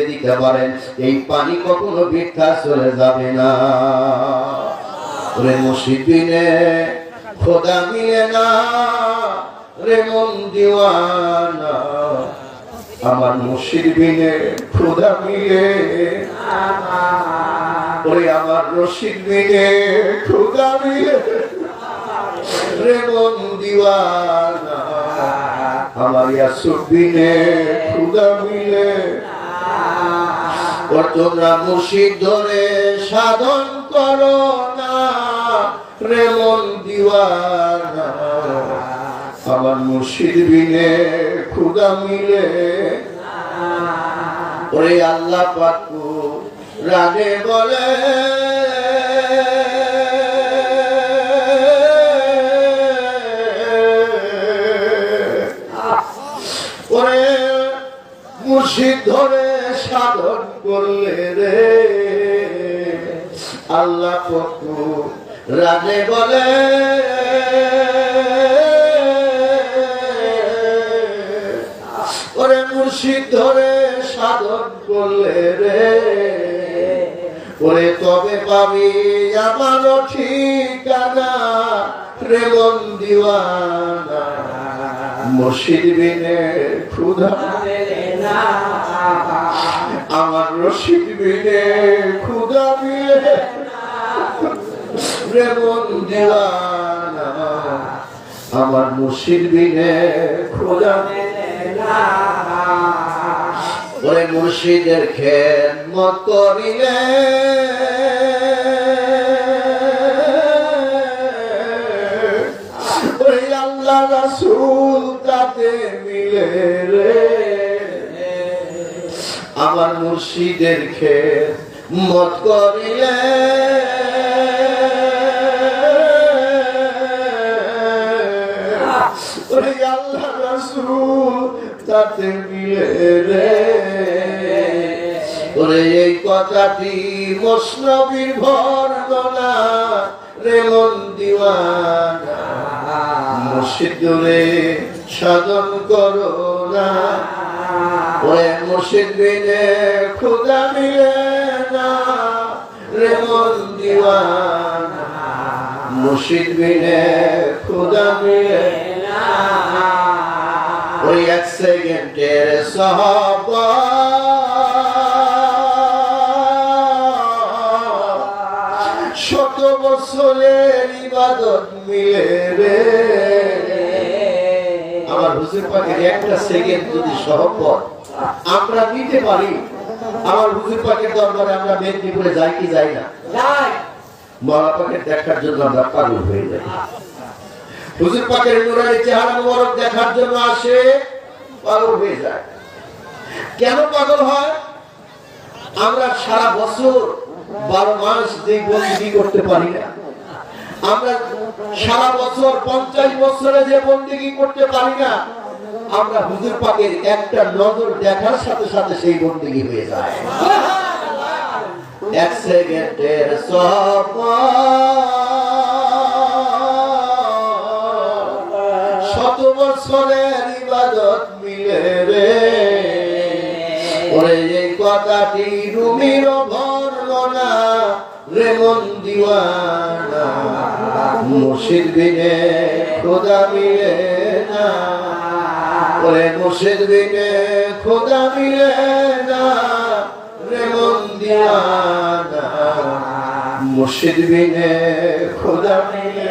দিতে পারেন, এই পানি কখনো বৃথা চলে যাবে না। রে মুর্শিদ বিনে খোদা মিলে না, রে মন দিওয়ানা, আমার মুর্শিদ বিনে খোদা মিলে ওরে আমার রশিদ বিনে খোদা মিলে, রে মন দিওয়ানা, আমার ইয়াসুফ বিনে খোদা মিলে। ও তোমরা মুর্শিদ ধরে সাধন করো না, রে মন দিওয়ানা, আমার মুর্শিদ বিনে খোদা মিলে। ওরে আল্লাহ পাক রাগে বলে, ওরে মুর্শিদ ধরে সাধন করলে রে আল্লাহ পাক রাগে বলে, ওরে মুর্শিদ ধরে সাধন করলে রে, ওরে তবে পাবি আমার ঠিকানা, রে মন দিওয়ানা, মুর্শিদ বিনে খোদা মিলে না, আমার রশিদ বিনে খোদা মিলে না, রে মন দিওয়ানা, আমার মুর্শিদ বিনে খোদা মিলে না। ওরে মুর্শিদের খেদমত করিলে ওরে আল্লাহ রাসূল তাতে মিলে রে, আমার মুর্শিদের খেদমত করিলে ওরে আল্লাহ রাসূল তাতে মিলে রে। ওরে এই কথাটি মসনবীর বর্ণনা, রে মন দিওয়ানা, মুর্শিদ রে সাধন করো না, ওরে মুর্শিদ বিনে খোদা মিলে না, রে মন দিওয়ানা, মুর্শিদ বিনে খোদা মিলে না। ওই এক সেকেন্ডের সাহাবা শত বছরের ইবাদত মিলে রে, আমার হুজুর পাকের একটা সেকেন্ড যদি সহবত আমরা নিতে পারি, আমার হুজুর পাকের দরবারে আমরা মেদিনীপুরে যাই কি যাই না? যাই। মওলা পাকের দেখার জন্য আমরা পাগল হয়ে যাই, হুজুর পাকের নূরানি চেহারা মোবারক দেখার জন্য আসে, পাগল হয়ে যায়। কেন পাগল হয়? আমরা সারা বছর 12 মাস বন্দেগী করতে পারি না, আমরা সারা বছর 50 বছরে যে বন্দেগী করতে পারি না, আমরা হুজুর পাকের একটা নজর দেখার সাথে সাথে সেই বন্দেগী হয়ে যায়। এক সেকেন্ডের শত বছরের ইবাদত মিলে রে, ওরে এই কথাটি রুমির বর্ণনা, রে মন দিওয়ানা, মুর্শিদ বিনে খোদা মিলে না, ওরে মুর্শিদ বিনে খোদা মিলে না, রে মন দিওয়ানা, মুর্শিদ বিনে খোদা মিলে